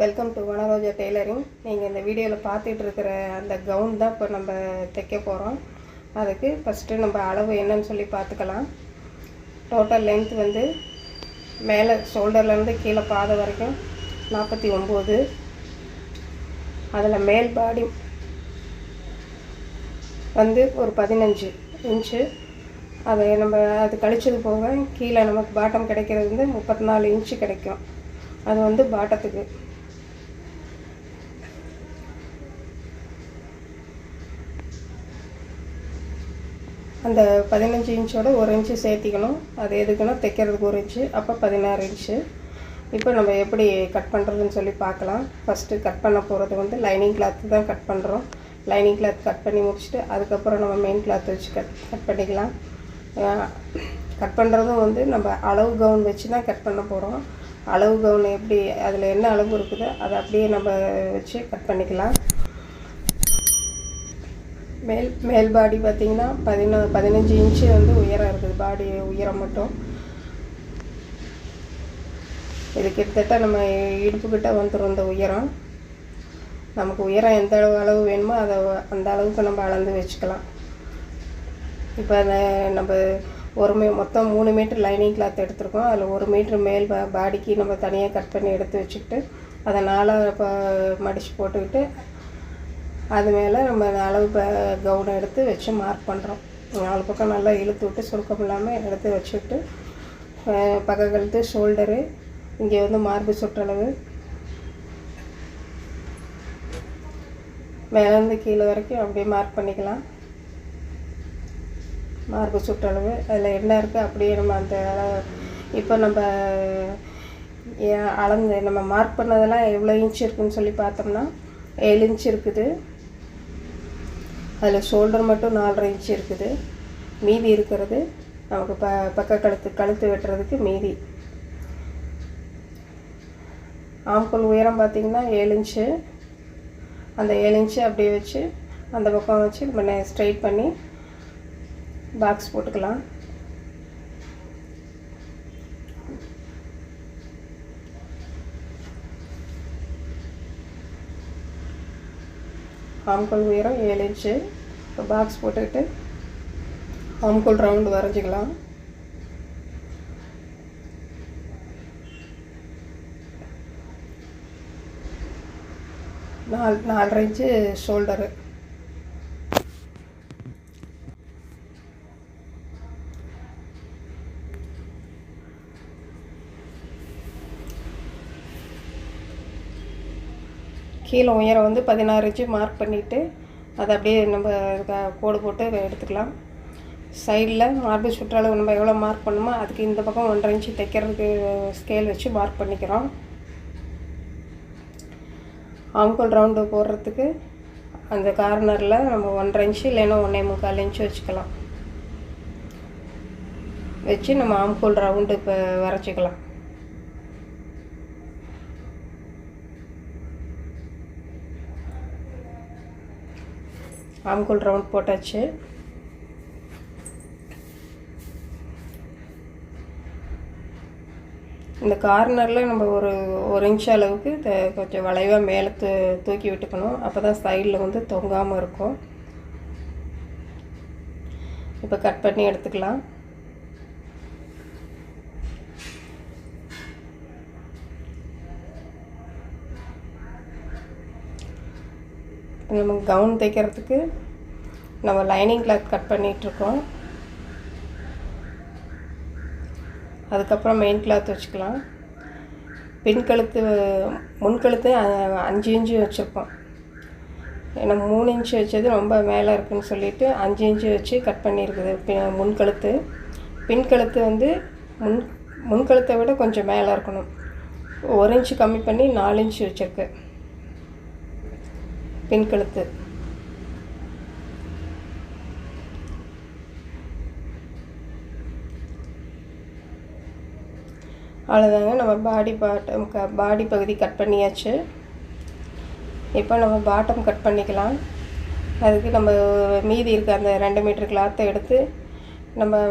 Welcome to வனரோஜா tailoring. நீங்கள் இந்த வீடியோவில் பார்த்துட்டு இருக்கிற அந்த கவுன் தான் இப்போ நம்ம தைக்க போகிறோம். அதுக்கு ஃபஸ்ட்டு நம்ம அளவு என்னன்னு சொல்லி பார்த்துக்கலாம். டோட்டல் லென்த் வந்து மேலே ஷோல்டர்லேருந்து கீழே பாதை வரைக்கும் 49. அதில் மேல் பாடி வந்து ஒரு 15 இன்ச்சு. அதை அது கழிச்சது போக கீழே நமக்கு பாட்டம் கிடைக்கிறது வந்து 34 இன்ச்சு கிடைக்கும். அது வந்து பாட்டத்துக்கு. அந்த 15 இன்ச்சோட 1 இன்ச்சு சேர்த்திக்கணும். அது எதுக்குன்னா தைக்கிறதுக்கு 1 இன்ச்சு, அப்போ 16 இன்ச்சு. இப்போ நம்ம எப்படி கட் பண்ணுறதுன்னு சொல்லி பார்க்கலாம். ஃபஸ்ட்டு கட் பண்ண போகிறது வந்து லைனிங் கிளாத்து தான் கட் பண்ணுறோம். லைனிங் கிளாத் கட் பண்ணி முடிச்சுட்டு அதுக்கப்புறம் நம்ம மெயின் கிளாத் வச்சு கட் பண்ணிக்கலாம். கட் பண்ணுறதும் வந்து நம்ம அளவு கவுன் வச்சு தான் கட் பண்ண போகிறோம். அளவு கவுன் எப்படி அதில் என்ன அளவு இருக்குதோ அதை அப்படியே நம்ம வச்சு கட் பண்ணிக்கலாம். மேல் பாடி பார்த்திங்கன்னா 15 இன்ச்சு வந்து உயரம் இருக்குது. பாடி உயரம் மட்டும் இது கிட்டத்தட்ட நம்ம இடுப்புக்கிட்ட வந்துடும். இந்த உயரம் நமக்கு உயரம் எந்த அளவு வேணுமோ அதை அந்த அளவுக்கு நம்ம அளந்து வச்சுக்கலாம். இப்போ அதை நம்ம மொத்தம் 3 மீட்டர் லைனிங் கிளாத் எடுத்துருக்கோம். அதில் 1 மீட்ரு மேல் பாடிக்கு நம்ம தனியாக கட் பண்ணி எடுத்து வச்சுக்கிட்டு அதை 4 மடித்து போட்டுக்கிட்டு அது மேலே நம்ம அளவு கவுனை எடுத்து வச்சு மார்க் பண்ணுறோம். 4 பக்கம் நல்லா இழுத்து விட்டு சுருக்கம் இல்லாமல் எடுத்து வச்சுக்கிட்டு பக்க கழுத்து, ஷோல்டரு, இங்கே வந்து மார்பு சுற்றளவு, மேலேருந்து கீழே வரைக்கும் அப்படியே மார்க் பண்ணிக்கலாம். மார்பு சுற்றளவு அதில் என்ன இருக்குது அப்படியே நம்ம அந்த இப்போ நம்ம அளந்து நம்ம மார்க் பண்ணதெல்லாம் எவ்வளோ இன்ச்சு இருக்குதுன்னு சொல்லி பார்த்தோம்னா 7 இன்ச்சு இருக்குது. அதில் ஷோல்டர் மட்டும் 4.5 இன்ச்சு இருக்குது. மீதி இருக்கிறது நமக்கு பக்க கழுத்து வெட்டுறதுக்கு மீதி. ஆம்கோல் உயரம் பார்த்திங்கன்னா 7 இன்ச்சு. அந்த 7 இன்ச்சு அப்படியே வச்சு அந்த பக்கம் வச்சு நம்ம ஸ்ட்ரைட் பண்ணி பாக்ஸ் போட்டுக்கலாம். ஆம்கோல் உயரம் 7 இன்ச்சு. இப்போ பாக்ஸ் போட்டுக்கிட்டு ஆம்கோல் ரவுண்டு வரைஞ்சிக்கலாம். 4.5 inch shoulder. கீழே உயரம் வந்து 16 இன்ச்சு மார்க் பண்ணிவிட்டு அதை அப்படியே நம்ம கோடு போட்டு எடுத்துக்கலாம். சைடில் மார்பு சுற்றளவு நம்ம எவ்வளோ மார்க் பண்ணணுமோ அதுக்கு இந்த பக்கம் 1.5 இன்ச்சு தைக்கிறதுக்கு ஸ்கேல் வச்சு மார்க் பண்ணிக்கிறோம். ஆம்கோல் ரவுண்டு போடுறதுக்கு அந்த கார்னரில் நம்ம 1.5 இன்ச்சு இல்லைன்னா 1.25 இன்ச்சு வச்சுக்கலாம். வச்சு நம்ம ஆம்கோல் ரவுண்டு இப்போ வரைச்சிக்கலாம். ஆம்கோல் ரவுண்ட் போட்டாச்சு. இந்த கார்னரில் நம்ம ஒரு இன்ச் அளவுக்கு கொஞ்சம் வளைவாக மேலே தூக்கி விட்டுக்கணும். அப்போ தான் சைடில் வந்து தொங்காமல் இருக்கும். இப்போ கட் பண்ணி எடுத்துக்கலாம். நம்ம கவுன் தைக்கிறதுக்கு நம்ம லைனிங் கிளாத் கட் பண்ணிகிட்ருக்கோம். அதுக்கப்புறம் மெயின் கிளாத் வச்சுக்கலாம். முன்கழுத்து 5 இன்ச்சு வச்சுருக்கோம். ஏன்னா 3 இன்ச்சு வச்சது ரொம்ப மேலே இருக்குதுன்னு சொல்லிவிட்டு 5 இன்ச்சு வச்சு கட் பண்ணியிருக்குது முன்கழுத்து. பின்கழுத்து வந்து முன்கழுத்தை விட கொஞ்சம் மேலே இருக்கணும். 1 இன்ச்சு கம்மி பண்ணி 4 இன்ச்சு வச்சுருக்கு பின்கழுத்து. அவ்வளோதாங்க. நம்ம பாடி பகுதி கட் பண்ணியாச்சு. இப்போ நம்ம பாட்டம் கட் பண்ணிக்கலாம். அதுக்கு நம்ம மீதி இருக்க அந்த 2 மீட்டர் கிளாத்தை எடுத்து நம்ம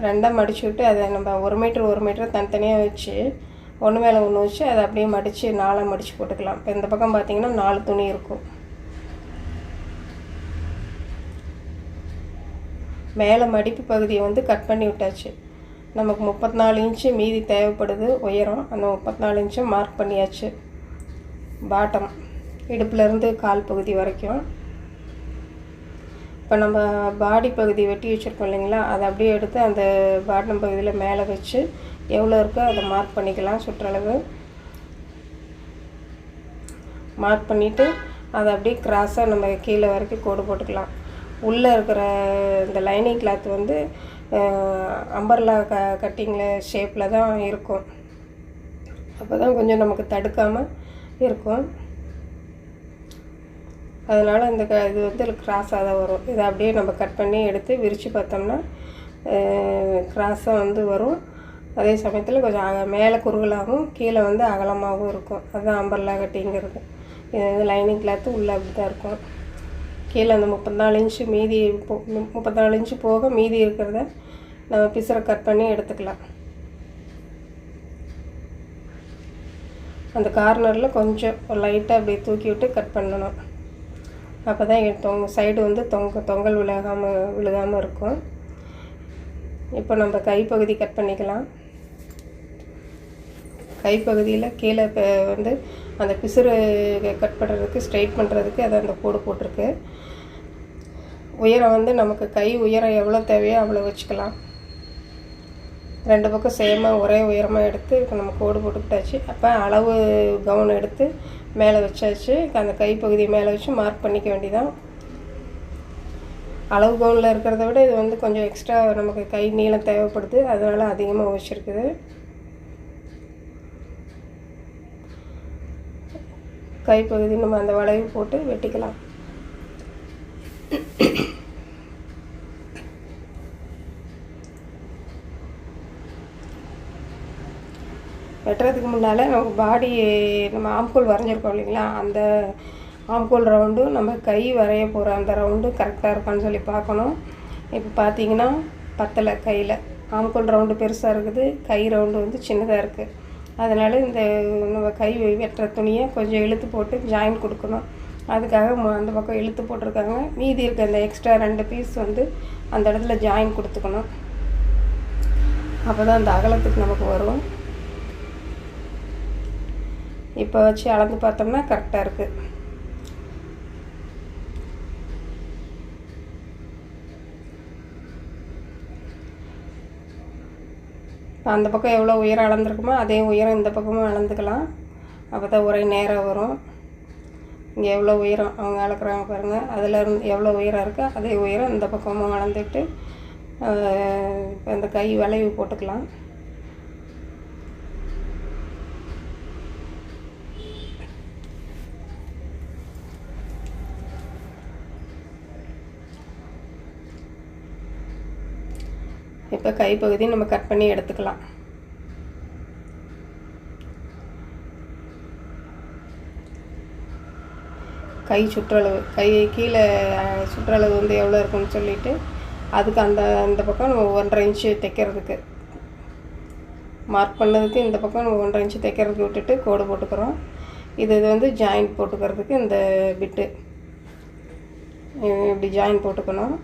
2ஆக மடிச்சு விட்டு அதை நம்ம 1 மீட்டர் தனித்தனியாக வச்சு ஒன்று மேலே ஒன்று வச்சு அதை அப்படியே மடித்து 4 மடித்து போட்டுக்கலாம். இப்போ இந்த பக்கம் பார்த்திங்கன்னா 4 துணி இருக்கும். மேலே மடிப்பு பகுதியை வந்து கட் பண்ணி விட்டாச்சு. நமக்கு 34 இன்ச்சு மீதி தேவைப்படுது உயரம். அந்த 34 இன்ச்சும் மார்க் பண்ணியாச்சு. பாட்டம் இடுப்புலேருந்து கால் பகுதி வரைக்கும். இப்போ நம்ம பாடி பகுதி வெட்டி வச்சுருக்கோம் இல்லைங்களா, அதை அப்படியே எடுத்து அந்த பாட்டம் பகுதியில் மேலே வச்சு எவ்வளோ இருக்கோ அதை மார்க் பண்ணிக்கலாம். சுற்றளவு மார்க் பண்ணிவிட்டு அதை அப்படியே கிராஸாக நம்ம கீழே வரைக்கும் கோடு போட்டுக்கலாம். உள்ளே இருக்கிற இந்த லைனிங் கிளாத் வந்து அம்பர்லா கட்டிங்கில் ஷேப்பில் தான் இருக்கும். அப்போ தான் கொஞ்சம் நமக்கு தடுக்காமல் இருக்கும். அதனால் இந்த இது வந்து கிராஸாக தான் வரும். இதை அப்படியே நம்ம கட் பண்ணி எடுத்து விரித்து பார்த்தோம்னா கிராஸாக வந்து வரும். அதே சமயத்தில் கொஞ்சம் மேலே குறுகலாகவும் கீழே வந்து அகலமாகவும் இருக்கும். அதுதான் அம்பர்லா கட்டிங்கிறது. இது வந்து லைனிங் கிளாத்து உள்ளே அப்படி தான் இருக்கும். கீழே அந்த 34 இன்ச்சு மீதி 34 இன்ச்சு போக மீதி இருக்கிறத நம்ம பிசரை கட் பண்ணி எடுத்துக்கலாம். அந்த கார்னரில் கொஞ்சம் லைட்டாக அப்படி தூக்கி விட்டு கட் பண்ணணும். அப்போ தான் சைடு வந்து தொங்கல் விழுகாமல் இருக்கும். இப்போ நம்ம கைப்பகுதி கட் பண்ணிக்கலாம். கைப்பகுதியில் கீழே இப்போ வந்து அந்த பிசுறு கட் பண்ணுறதுக்கு ஸ்ட்ரைட் பண்ணுறதுக்கு அதை அந்த கோடு போட்டிருக்கு. உயரம் வந்து நமக்கு கை உயரம் எவ்வளோ தேவையோ அவ்வளோ வச்சுக்கலாம். 2 பக்கம் சேமாக ஒரே உயரமாக எடுத்து இப்போ நம்ம கோடு போட்டுக்கிட்டாச்சு. அப்போ அளவு கவுன் எடுத்து மேலே வச்சாச்சு. அந்த கைப்பகுதி மேலே வச்சு மார்க் பண்ணிக்க வேண்டியதான். அளவு கவுனில் இருக்கிறத விட இது வந்து கொஞ்சம் எக்ஸ்ட்ரா நமக்கு கை நீளம் தேவைப்படுது, அதனால் அதிகமாக வச்சுருக்குது. கைப்பகுதி நம்ம அந்த வளைவு போட்டு வெட்டிக்கலாம். வெட்டுறதுக்கு முன்னால் நமக்கு பாடி நம்ம ஆம்கோல் வரைஞ்சிருக்கோம் இல்லைங்களா, அந்த ஆம்கோல் ரவுண்டும் நம்ம கை வரைய போகிற அந்த ரவுண்டு கரெக்டாக இருக்கான்னு சொல்லி பார்க்கணும். இப்போ பார்த்தீங்கன்னா பத்தலை. கையில் ஆம்கோல் ரவுண்டு பெருசாக இருக்குது, கை ரவுண்டு வந்து சின்னதாக இருக்குது. அதனால் இந்த நம்ம கை வெட்டுற துணியை கொஞ்சம் இழுத்து போட்டு ஜாயின் கொடுக்கணும். அதுக்காக அந்த பக்கம் இழுத்து போட்டிருக்காங்க. மீதி இருக்க அந்த எக்ஸ்ட்ரா 2 பீஸ் வந்து அந்த இடத்துல ஜாயின் கொடுத்துக்கணும். அப்போ தான் அந்த அகலத்துக்கு நமக்கு வரும். இப்போ வச்சு அளந்து பார்த்தோம்னா கரெக்டாக இருக்குது. அந்த பக்கம் எவ்வளோ உயரம் அளந்துருக்குமோ அதே உயரம் இந்த பக்கமும் அளந்துக்கலாம். அப்போ தான் ஒரே நேராக வரும். இங்கே எவ்வளோ உயரம் அவங்க அளக்குறாங்க பாருங்கள், அதில் இருந்து எவ்வளோ உயரம் இருக்கோ அதே உயரம் இந்த பக்கமும் அளந்துட்டு இப்போ இந்த கை வளைவு போட்டுக்கலாம். இப்போ கைப்பகுதி நம்ம கட் பண்ணி எடுத்துக்கலாம். கை சுற்றளவு, கை கீழே சுற்றளவு வந்து எவ்வளோ இருக்குன்னு சொல்லிவிட்டு அதுக்கு அந்த பக்கம் நம்ம 1.5 இன்ச்சு தைக்கிறதுக்கு மார்க் பண்ணதுக்கு இந்த பக்கம் நம்ம 1.5 இன்ச்சு தைக்கிறதுக்கு விட்டுட்டு கோடு போட்டுக்கிறோம். இது வந்து ஜாயின் போட்டுக்கிறதுக்கு இந்த பிட்டு இப்படி ஜாயின் போட்டுக்கணும்.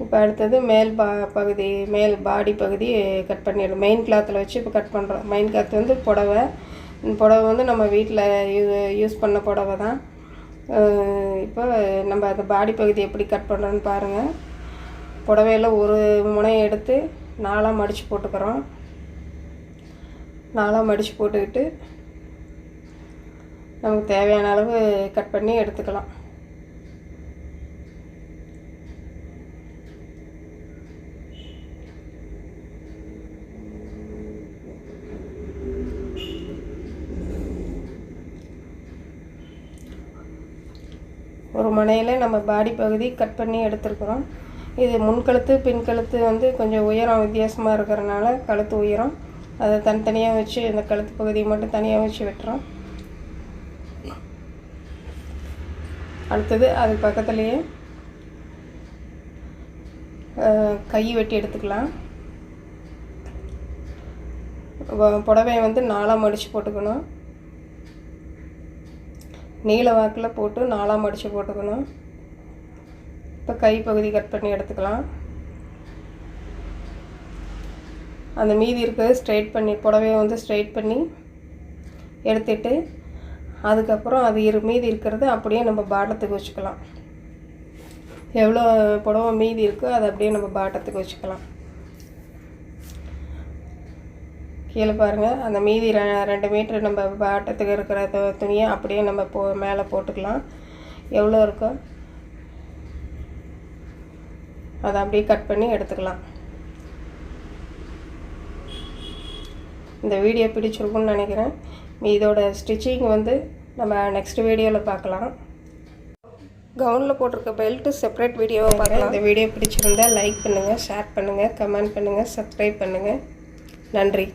இப்போ அடுத்தது மேல் பாடி பகுதி கட் பண்ணிடணும். மெயின் கிளாத்தில் வச்சு இப்போ கட் பண்ணுறோம். மெயின் கிளாத் வந்து புடவை. இந்த புடவை வந்து நம்ம வீட்டில் யூஸ் பண்ண புடவை தான். இப்போ நம்ம அந்த பாடி பகுதி எப்படி கட் பண்ணுறோன்னு பாருங்கள். புடவையில் ஒரு முனையை எடுத்து 4 மடித்து போட்டுக்கிறோம். 4 மடித்து போட்டுக்கிட்டு நமக்கு தேவையான அளவு கட் பண்ணி எடுத்துக்கலாம். ஒரு முனையில் நம்ம பாடி பகுதி கட் பண்ணி எடுத்துருக்குறோம். இது முன்கழுத்து பின்கழுத்து வந்து கொஞ்சம் உயரம் வித்தியாசமாக இருக்கிறனால கழுத்து உயரம் அதை தனித்தனியாக வச்சு இந்த கழுத்து பகுதியை மட்டும் தனியாக வச்சு வெட்டுறோம். அடுத்தது அது பக்கத்துலேயே கை வெட்டி எடுத்துக்கலாம். புடவையை வந்து 4ஆக மடித்து போட்டுக்கணும். நீல வாக்கில் போட்டு 4ஆக மடித்து போட்டுக்கணும். இப்போ கை பகுதி கட் பண்ணி எடுத்துக்கலாம். அந்த மீதி இருக்கிறது ஸ்ட்ரைட் பண்ணி புடவையை வந்து ஸ்ட்ரைட் பண்ணி எடுத்துட்டு அதுக்கப்புறம் அது மீதி இருக்கிறது அப்படியே நம்ம பாட்டத்துக்கு வச்சுக்கலாம். எவ்வளோ புடவை மீதி இருக்கோ அதை அப்படியே நம்ம பாட்டத்துக்கு வச்சுக்கலாம். கீழே பாருங்கள், அந்த மீதி 2 மீட்டர் நம்ம பாட்டத்துக்கு இருக்கிற துணியை அப்படியே நம்ம மேலே போட்டுக்கலாம். எவ்வளோ இருக்கோ அதை அப்படியே கட் பண்ணி எடுத்துக்கலாம். இந்த வீடியோ பிடிச்சிருக்குன்னு நினைக்கிறேன். இதோட ஸ்டிச்சிங் வந்து நம்ம நெக்ஸ்ட் வீடியோவில் பார்க்கலாம். கவுனில் போட்டிருக்க பெல்ட்டு செப்பரேட் வீடியோவை பார்க்கலாம். இந்த வீடியோ பிடிச்சிருந்தால் லைக் பண்ணுங்கள், ஷேர் பண்ணுங்கள், கமெண்ட் பண்ணுங்கள், சப்ஸ்கிரைப் பண்ணுங்கள். நன்றி.